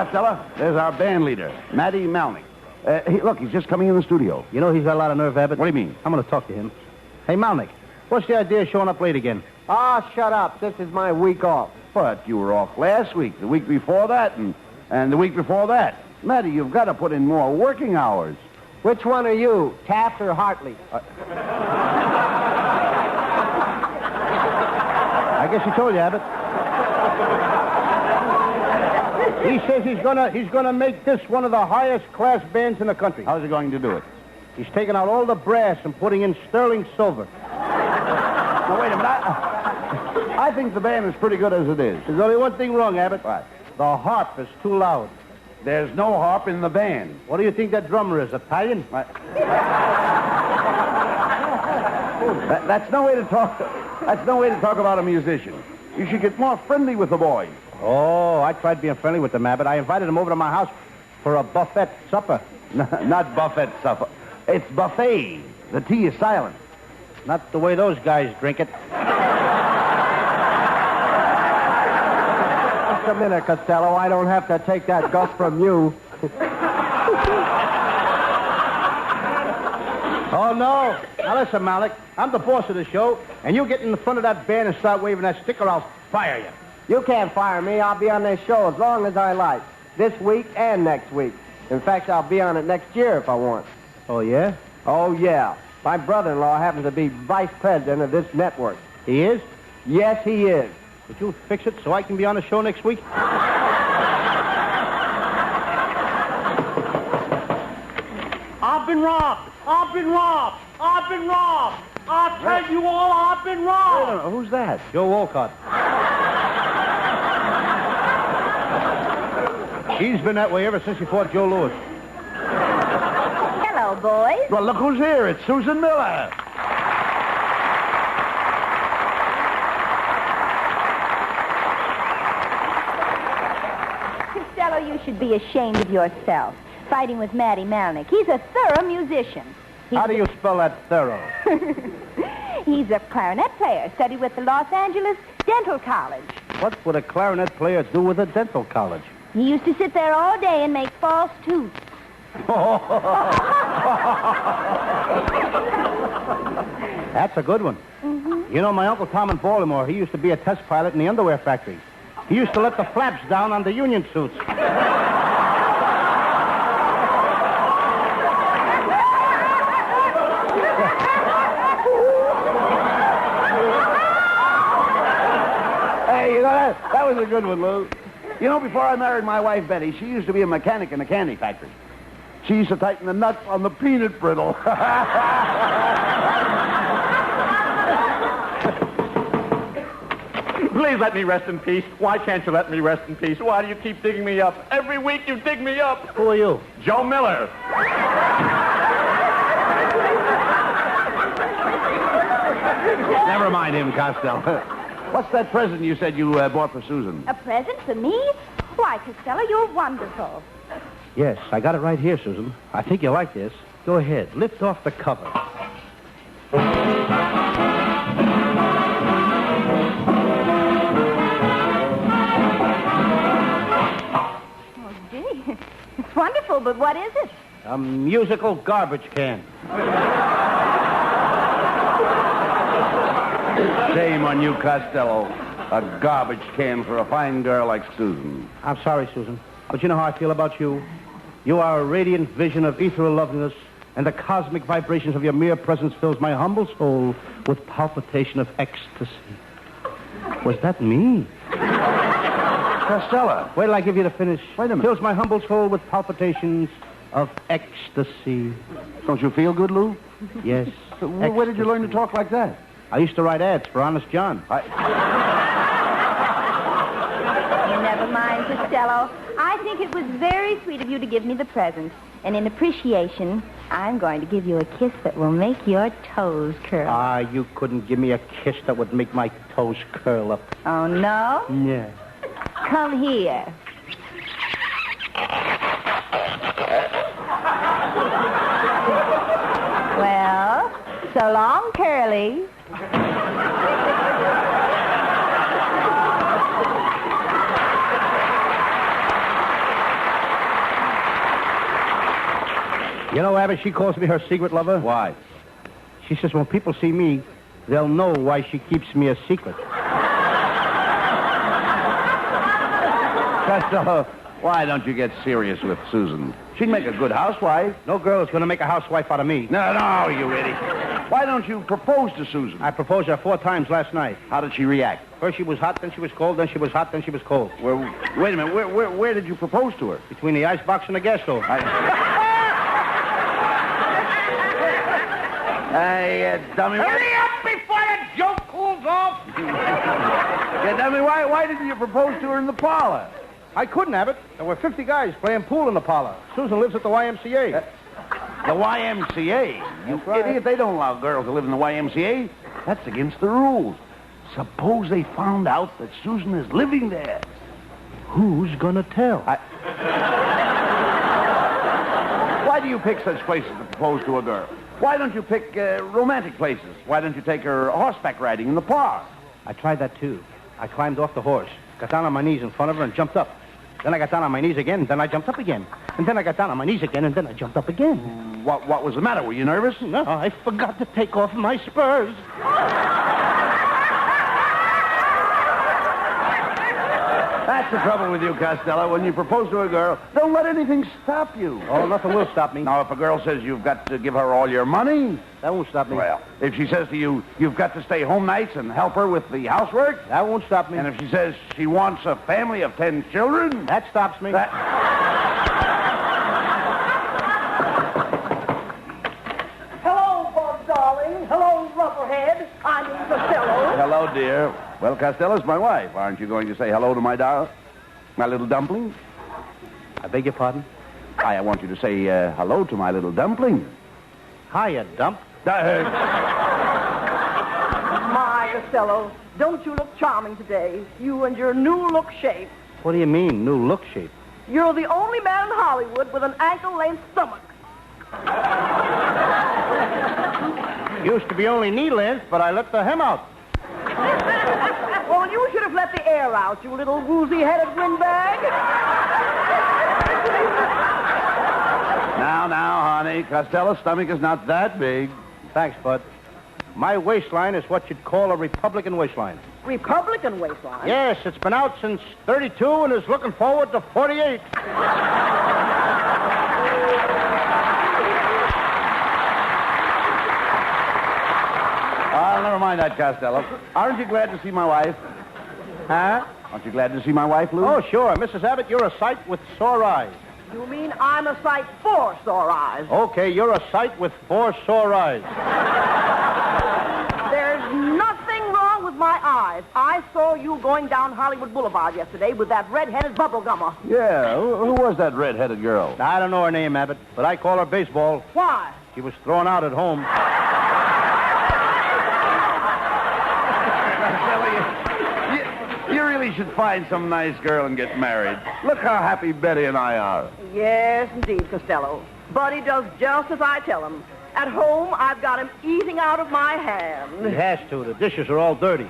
Costello. There's our band leader, Matty Malnick. Look, he's just coming in the studio. You know he's got a lot of nerve, Abbott. What do you mean? I'm going to talk to him. Hey, Malnick, what's the idea of showing up late again? Shut up. This is my week off. But you were off last week, the week before that, and the week before that. Matty, you've got to put in more working hours. Which one are you, Taft or Hartley? I guess he told you, Abbott. He says he's gonna make this one of the highest class bands in the country. How's he going to do it? He's taking out all the brass and putting in sterling silver. Now, wait a minute. I think the band is pretty good as it is. There's only one thing wrong, Abbott. What? The harp is too loud. There's no harp in the band. What do you think that drummer is, Italian? That's no way to talk. That's no way to talk about a musician. You should get more friendly with the boys. Oh, I tried being friendly with them, Abbott. I invited them over to my house for a buffet supper. Not buffet supper. It's buffet. The T is silent. Not the way those guys drink it. Just a minute, Costello. I don't have to take that guff from you. Oh, no. Now, listen, Malik. I'm the boss of the show, and you get in the front of that band and start waving that stick or I'll fire you. You can't fire me. I'll be on this show as long as I like. This week and next week. In fact, I'll be on it next year if I want. Oh, yeah? Oh, yeah. My brother-in-law happens to be vice president of this network. He is? Yes, he is. Would you fix it so I can be on the show next week? I've been robbed. I've been robbed. I've been robbed. I tell you all, I've been robbed. Who's that? Joe Walcott. She's been that way ever since she fought Joe Louis. Hello, boys. Well, look who's here. It's Susan Miller. Costello, you should be ashamed of yourself, fighting with Matty Malnick. He's a thorough musician. How do you spell that thorough? He's a clarinet player, studied with the Los Angeles Dental College. What would a clarinet player do with a dental college? He used to sit there all day and make false tooths. That's a good one. Mm-hmm. You know, my Uncle Tom in Baltimore, he used to be a test pilot in the underwear factory. He used to let the flaps down on the union suits. Hey, you know, that was a good one, Lou. You know, before I married my wife, Betty, she used to be a mechanic in a candy factory. She used to tighten the nuts on the peanut brittle. Please let me rest in peace. Why can't you let me rest in peace? Why do you keep digging me up? Every week you dig me up. Who are you? Joe Miller. Never mind him, Costello. What's that present you said you bought for Susan? A present for me? Why, Costello, you're wonderful. Yes, I got it right here, Susan. I think you'll like this. Go ahead. Lift off the cover. Oh, gee. It's wonderful, but what is it? A musical garbage can. Shame on you, Costello. A garbage can for a fine girl like Susan. I'm sorry, Susan, but you know how I feel about you. You are a radiant vision of ethereal loveliness, and the cosmic vibrations of your mere presence fills my humble soul with palpitation of ecstasy. Was that me? Costello. Wait till I give you the finish. Wait a minute. Fills my humble soul with palpitations of ecstasy. Don't you feel good, Lou? Yes. Where did you learn to talk like that? I used to write ads for Honest John. Never mind, Costello. I think it was very sweet of you to give me the present. And in appreciation, I'm going to give you a kiss that will make your toes curl. Ah, you couldn't give me a kiss that would make my toes curl up. Oh, no? Yeah. Come here. Well, so long, Curly. You know, Abbott, she calls me her secret lover. Why? She says when people see me, they'll know why she keeps me a secret. Costello, why don't you get serious with Susan? She'd make a good housewife. No girl is going to make a housewife out of me. No, you idiot. Why don't you propose to Susan? I proposed her 4 times last night. How did she react? First she was hot, then she was cold, then she was hot, then she was cold. Well, wait a minute. Where did you propose to her? Between the icebox and the gas stove. Hey, dummy. Hurry up before the joke cools off. Yeah, dummy, why didn't you propose to her in the parlor? I couldn't, Abbott. There were 50 guys playing pool in the parlor. Susan lives at the YMCA. The YMCA? You right. idiot, they don't allow girls to live in the YMCA. That's against the rules. Suppose they found out that Susan is living there. Who's gonna tell? Why do you pick such places to propose to a girl? Why don't you pick romantic places? Why don't you take her horseback riding in the park? I tried that, too. I climbed off the horse, got down on my knees in front of her, and jumped up. Then I got down on my knees again, and then I jumped up again. And then I got down on my knees again, and then I jumped up again. What was the matter? Were you nervous? No, I forgot to take off my spurs. That's the trouble with you, Costello. When you propose to a girl, don't let anything stop you. Oh, nothing will stop me. Now, if a girl says you've got to give her all your money, That won't stop me. well, if she says to you, you've got to stay home nights and help her with the housework, That won't stop me. and if she says she wants a family of 10 children, That stops me. Hello, Bob, darling. Hello, Rubberhead. I'm Costello. Hello, dear. Well, Costello's my wife. Aren't you going to say hello to my my little dumpling? I beg your pardon? I want you to say hello to my little dumpling. Hiya, dump. My Costello, don't you look charming today? You and your new look shape. What do you mean, new look shape? You're the only man in Hollywood with an ankle-length stomach. Used to be only knee length, but I let the hem out. Well, you should have let the air out, you little woozy-headed windbag. Now, honey, Costello's stomach is not that big. Thanks, Bud. My waistline is what you'd call a Republican waistline. Republican waistline? Yes, it's been out since 32 and is looking forward to 48. Oh, never mind that, Costello. Aren't you glad to see my wife? Huh? Aren't you glad to see my wife, Lou? Oh, sure. Mrs. Abbott, you're a sight with sore eyes. You mean I'm a sight for sore eyes? Okay, you're a sight with 4 sore eyes. There's nothing wrong with my eyes. I saw you going down Hollywood Boulevard yesterday with that red-headed bubblegummer. Yeah, who was that red-headed girl? Now, I don't know her name, Abbott, but I call her baseball. Why? She was thrown out at home. You really should find some nice girl and get married. Look how happy Betty and I are. Yes, indeed, Costello. Buddy does just as I tell him. At home, I've got him eating out of my hand. He has to. The dishes are all dirty.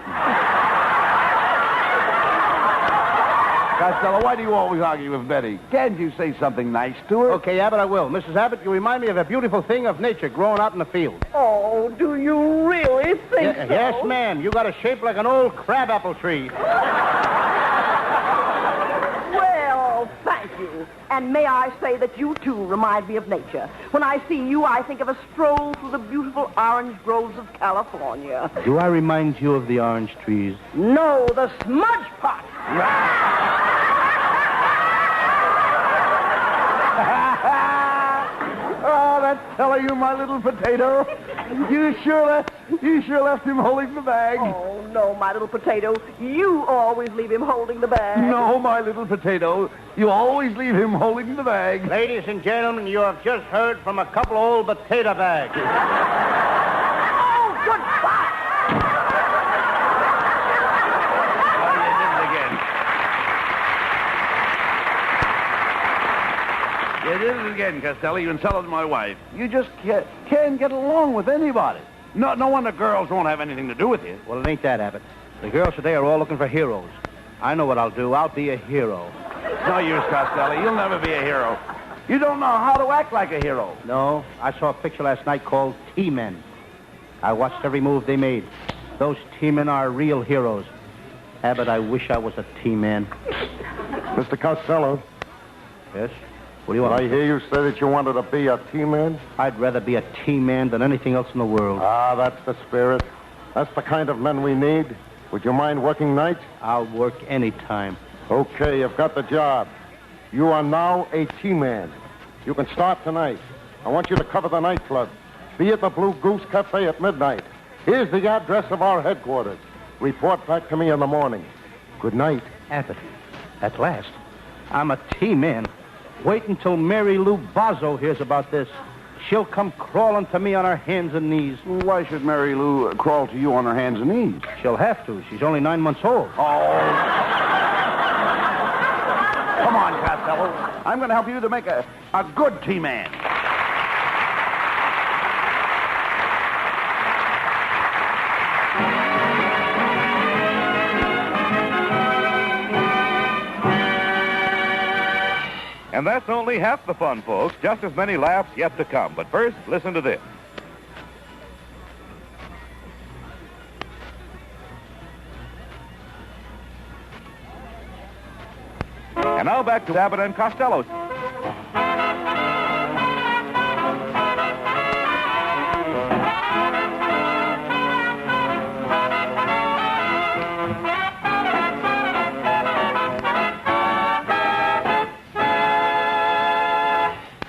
Costello, why do you always argue with Betty? Can't you say something nice to her? Okay, Abbott, I will. Mrs. Abbott, you remind me of a beautiful thing of nature growing out in the field. Oh, do you really think so? Yes, ma'am. You got a shape like an old crabapple tree. Well, thank you. And may I say that you, too, remind me of nature. When I see you, I think of a stroll through the beautiful orange groves of California. Do I remind you of the orange trees? No, the smudge pot. Oh, that's telling you, my little potato. You sure left him holding the bag. Oh, no, my little potato. You always leave him holding the bag. No, my little potato. You always leave him holding the bag. Ladies and gentlemen, you have just heard from a couple of old potato bags. Oh, goodbye. You did it again, Costello. You insulted my wife. You just can't get along with anybody. No wonder girls won't have anything to do with you. Well, it ain't that, Abbott. The girls today are all looking for heroes. I know what I'll do. I'll be a hero. No use, Costello. You'll never be a hero. You don't know how to act like a hero. No, I saw a picture last night called T-Men. I watched every move they made. Those T-Men are real heroes. Abbott, I wish I was a T-Man. Mr. Costello, Yes? What do you did want? I hear you say that you wanted to be a T-man? I'd rather be a T-Man than anything else in the world. Ah, that's the spirit. That's the kind of men we need. Would you mind working nights? I'll work any time. Okay, you've got the job. You are now a T-man. You can start tonight. I want you to cover the nightclub. Be at the Blue Goose Cafe at midnight. Here's the address of our headquarters. Report back to me in the morning. Good night. Abbott, at last, I'm a T-Man. Wait until Mary Lou Bozzo hears about this. She'll come crawling to me on her hands and knees. Why should Mary Lou crawl to you on her hands and knees? She'll have to. She's only 9 months old. Oh. Come on, Costello. I'm going to help you to make a good T-Man. And that's only half the fun, folks. Just as many laughs yet to come. But first, listen to this. And now back to Abbott and Costello.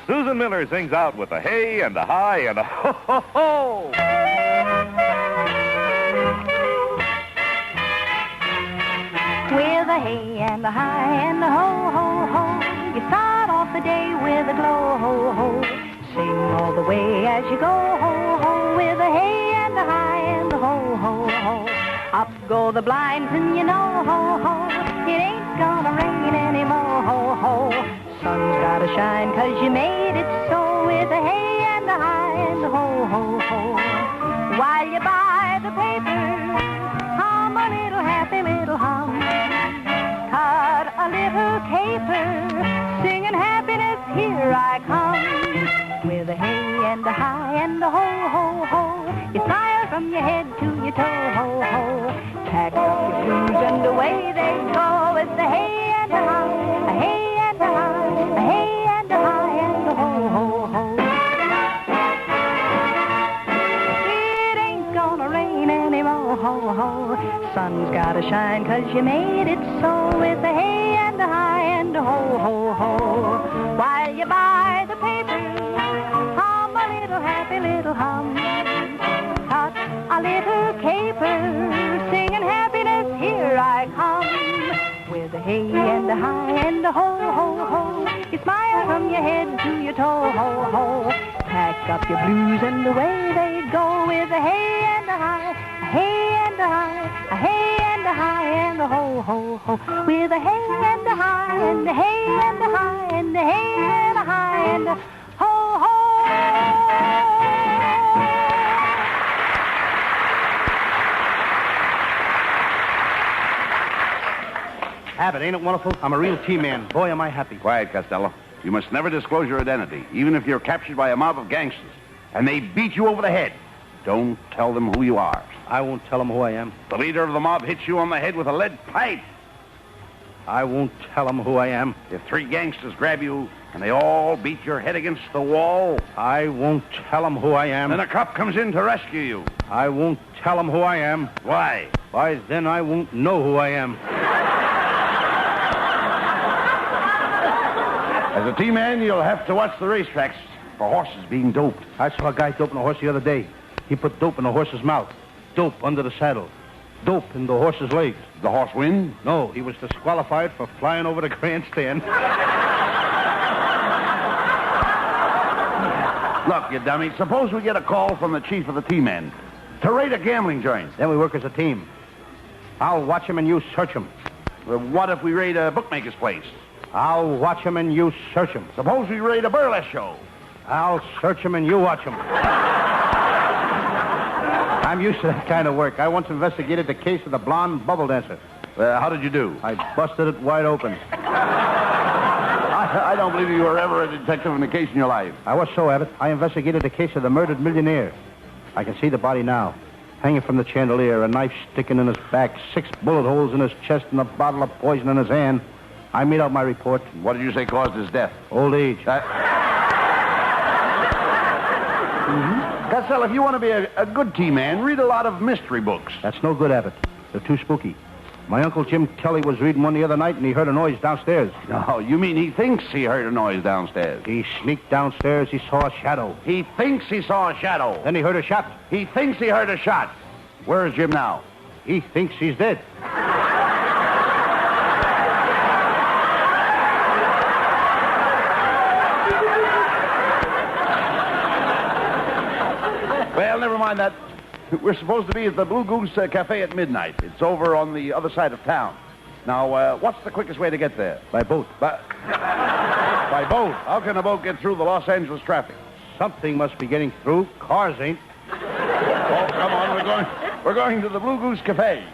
Susan Miller sings out with a hey and a hi and a ho ho ho. With a hey and a hi and a ho, ho, ho. You start off the day with a glow, ho, ho. Sing all the way as you go, ho, ho. With a hey and a hi and a ho, ho, ho. Up go the blinds and you know, ho, ho. It ain't gonna rain anymore, ho, ho. Sun's gotta shine 'cause you made it so. With a hey and a hi and a ho, ho, ho. While you buy the paper, hum a little happy little hum. Cut a little caper, singing happiness, here I come. With a hey and a hi and a ho, ho, ho. You smile from your head to your toe, ho, ho. Pack up your blues and away they go. With a hey and a hi, a hey and a hi, a hey and a hi and a ho, ho, ho. It ain't gonna rain anymore, ho, ho. Sun's gotta shine 'cause you made it so. With a hey and a hi and a ho, ho, ho. While you buy the paper, hum a little happy little hum. Cut a little caper, singing happiness, here I come. With a hey and a hi and a ho, ho, ho. You smile from your head to your toe, ho, ho. Pack up your blues and away they go. With a hey and a hi, a hey and a hi, a hey and a hi and a ho, ho, ho. With a hey and a hi and a hey and a hi and a hey and a hi and a ho, ho. Abbott, ain't it wonderful? I'm a real T-Man. Boy, am I happy. Quiet, Costello. You must never disclose your identity, even if you're captured by a mob of gangsters, and they beat you over the head. Don't tell them who you are. I won't tell them who I am. The leader of the mob hits you on the head with a lead pipe. I won't tell them who I am. If 3 gangsters grab you and they all beat your head against the wall, I won't tell them who I am. then a cop comes in to rescue you. I won't tell them who I am. Why? Why, then I won't know who I am. As a T-man, you'll have to watch the racetracks for horses being doped. I saw a guy doping a horse the other day. He put dope in the horse's mouth, dope under the saddle, dope in the horse's legs. The horse win? No, he was disqualified for flying over the grandstand. Look, you dummy, suppose we get a call from the chief of the T-men to raid a gambling joint. Then we work as a team. I'll watch him and you search him. Well, what if we raid a bookmaker's place? I'll watch him and you search him. Suppose we raid a burlesque show. I'll search him and you watch him. I'm used to that kind of work. I once investigated the case of the blonde bubble dancer. How did you do? I busted it wide open. I I don't believe you were ever a detective in a case in your life. I was so, Abbott. I investigated the case of the murdered millionaire. I can see the body now. Hanging from the chandelier, a knife sticking in his back, 6 bullet holes in his chest, and a bottle of poison in his hand. I made out my report. What did you say caused his death? Old age. Costello, if you want to be a good tea man, read a lot of mystery books. That's no good, Abbott. They're too spooky. My Uncle Jim Kelly was reading one the other night, and he heard a noise downstairs. No, you mean he thinks he heard a noise downstairs? He sneaked downstairs. He saw a shadow. He thinks he saw a shadow. Then he heard a shot. He thinks he heard a shot. Where is Jim now? He thinks he's dead. Well, never mind that. We're supposed to be at the Blue Goose Cafe at midnight. It's over on the other side of town. Now, what's the quickest way to get there? By boat. By boat? How can a boat get through the Los Angeles traffic? Something must be getting through. Cars ain't. Oh, come on. We're going to the Blue Goose Cafe.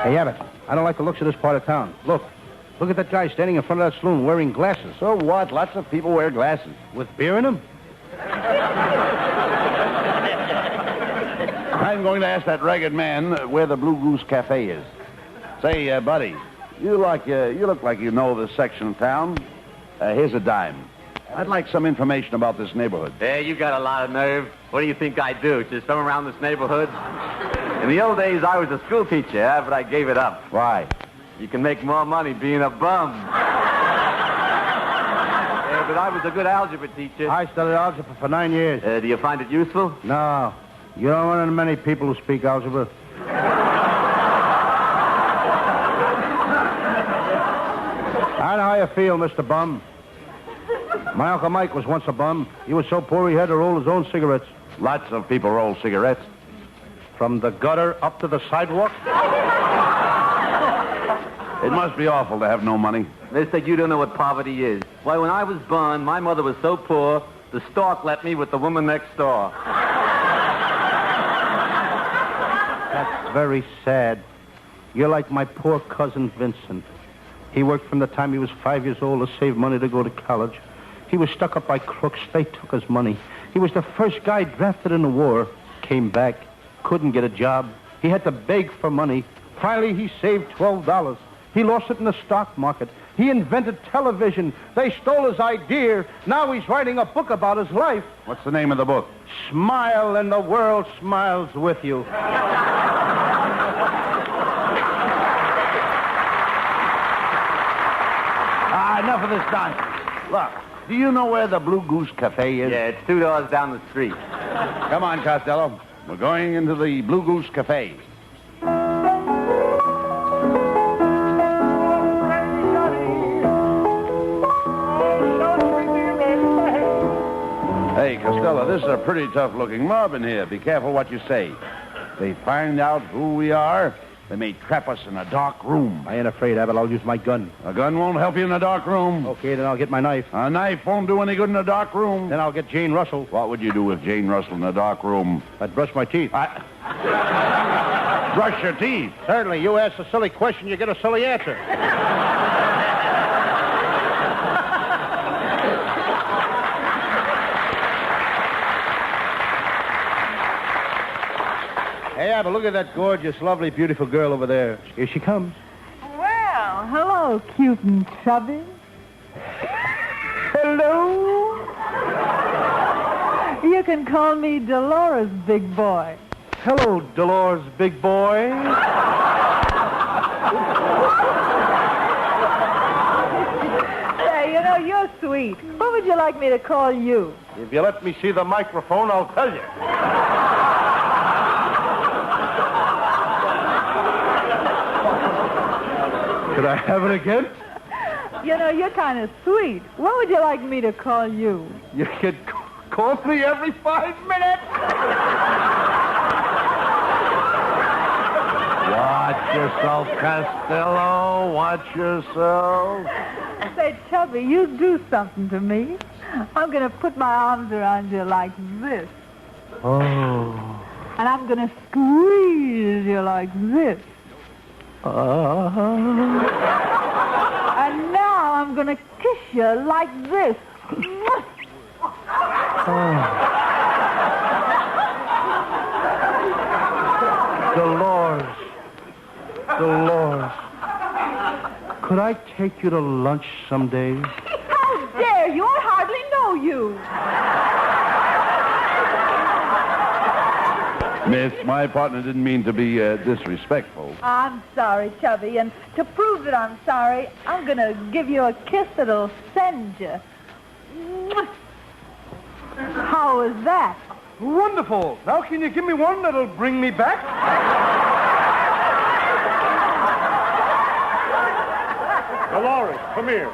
Hey, Abbott, I don't like the looks of this part of town. Look at that guy standing in front of that saloon wearing glasses. So what? Lots of people wear glasses. With beer in them? I'm going to ask that ragged man where the Blue Goose Cafe is. Say, buddy, you look like you know this section of town. Here's a dime. I'd like some information about this neighborhood. Hey, you got a lot of nerve. What do you think I do? Just come around this neighborhood? In the old days, I was a school teacher, but I gave it up. Why? You can make more money being a bum. But I was a good algebra teacher. I studied algebra for 9 years. Do you find it useful? No. You don't run into many people who speak algebra. I know how you feel, Mr. Bum. My Uncle Mike was once a bum. He was so poor he had to roll his own cigarettes. Lots of people roll cigarettes. From the gutter up to the sidewalk? It must be awful to have no money. Mister, you don't know what poverty is. Why, when I was born, my mother was so poor, the stork left me with the woman next door. That's very sad. You're like my poor cousin Vincent. He worked from the time he was 5 years old to save money to go to college. He was stuck up by crooks. They took his money. He was the first guy drafted in the war. Came back. Couldn't get a job. He had to beg for money. Finally, he saved $12. He lost it in the stock market. He invented television. They stole his idea. Now he's writing a book about his life. What's the name of the book? Smile and the world smiles with you. Enough of this nonsense. Look, do you know where the Blue Goose Cafe is? Yeah, it's 2 doors down the street. Come on, Costello. We're going into the Blue Goose Cafe. Hey, Costello, this is a pretty tough-looking mob in here. Be careful what you say. They find out who we are, they may trap us in a dark room. I ain't afraid, Abbott. I'll use my gun. A gun won't help you in a dark room. Okay, then I'll get my knife. A knife won't do any good in a dark room. Then I'll get Jane Russell. What would you do with Jane Russell in a dark room? I'd brush my teeth. Brush your teeth? Certainly. You ask a silly question, you get a silly answer. Hey, Abbott, look at that gorgeous, lovely, beautiful girl over there. Here she comes. Well, hello, cute and chubby. Hello. You can call me Dolores, big boy. Hello, Dolores, big boy. Hey, you know, you're sweet. What would you like me to call you? If you let me see the microphone, I'll tell you. Could I have it again? You know, you're kind of sweet. What would you like me to call you? You could call me every 5 minutes. Watch yourself, Costello. Watch yourself. Say, Chubby, you do something to me. I'm going to put my arms around you like this. Oh. And I'm going to squeeze you like this. And now I'm going to kiss you like this. Dolores. Dolores. Could I take you to lunch someday? How dare you? I hardly know you. Miss, my partner didn't mean to be disrespectful. I'm sorry, Chubby, and to prove that I'm sorry, I'm going to give you a kiss that'll send you. How was that? Wonderful. Now can you give me one that'll bring me back? Dolores, come here.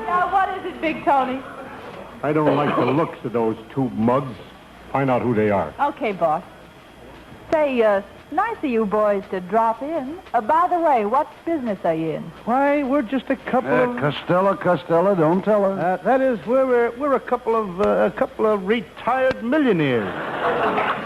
Now, what is it, Big Tony? I don't like the looks of those two mugs. Find out who they are. Okay, boss. Say, nice of you boys to drop in. By the way, what business are you in? Why, we're just a couple of... Costello, don't tell her. that is, we're a couple of retired millionaires.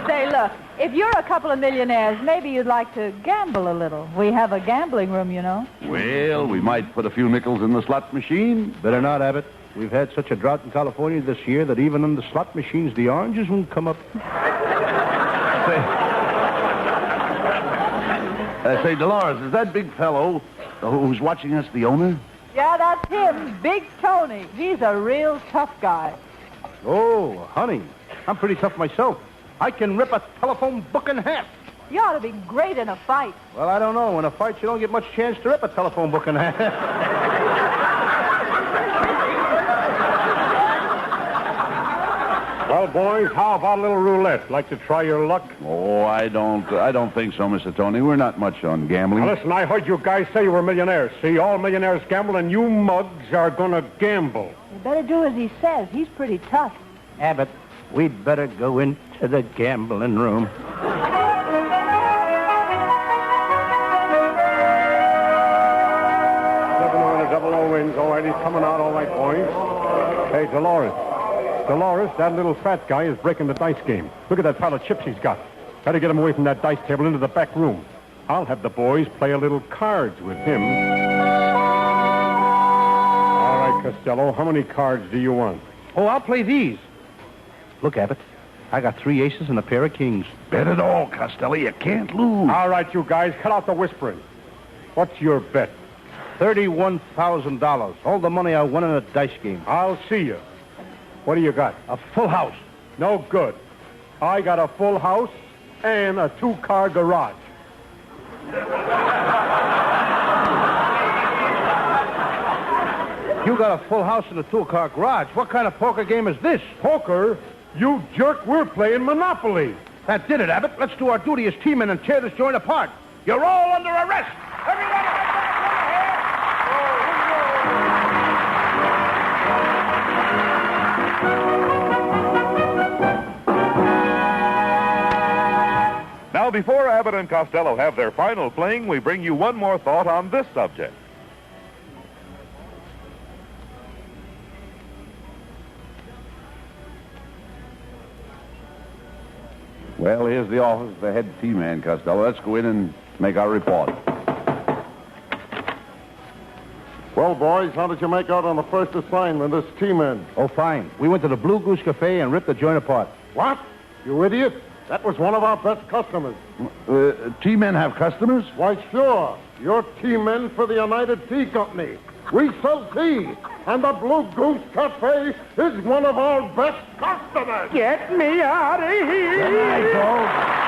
Say, look, if you're a couple of millionaires, maybe you'd like to gamble a little. We have a gambling room, you know. Well, we might put a few nickels in the slot machine. Better not, Abbott. We've had such a drought in California this year that even in the slot machines, the oranges won't come up. Say, Dolores, is that big fellow who's watching us the owner? Yeah, that's him, Big Tony. He's a real tough guy. Oh, honey, I'm pretty tough myself. I can rip a telephone book in half. You ought to be great in a fight. Well, I don't know. In a fight, you don't get much chance to rip a telephone book in half. Well, boys, how about a little roulette? Like to try your luck? Oh, I don't think so, Mr. Tony. We're not much on gambling. Now, listen, I heard you guys say you were millionaires. See, all millionaires gamble, and you mugs are going to gamble. You better do as he says. He's pretty tough. Abbott, we'd better go into the gambling room. 700 wins. All right, he's coming out all right, boys. Hey, Dolores, that little fat guy is breaking the dice game. Look at that pile of chips he's got. Better get him away from that dice table into the back room. I'll have the boys play a little cards with him. All right, Costello, how many cards do you want? Oh, I'll play these. Look, Abbott, I got 3 aces and a pair of kings. Bet it all, Costello. You can't lose. All right, you guys, cut out the whispering. What's your bet? $31,000. All the money I won in a dice game. I'll see you. What do you got? A full house. No good. I got a full house and a 2-car garage. You got a full house and a 2-car garage. What kind of poker game is this? Poker? You jerk, we're playing Monopoly. That did it, Abbott. Let's do our duty as teammen and tear this joint apart. You're all under arrest. Everyone! Now, before Abbott and Costello have their final fling, we bring you one more thought on this subject. Well, here's the office of the head T-man, Costello. Let's go in and make our report. Well, boys, how did you make out on the first assignment as T-men? Oh, fine. We went to the Blue Goose Cafe and ripped the joint apart. What? You idiot. That was one of our best customers. T-men have customers? Why, sure. You're T-men for the United Tea Company. We sell tea, and the Blue Goose Cafe is one of our best customers. Get me out of here! Good night, folks.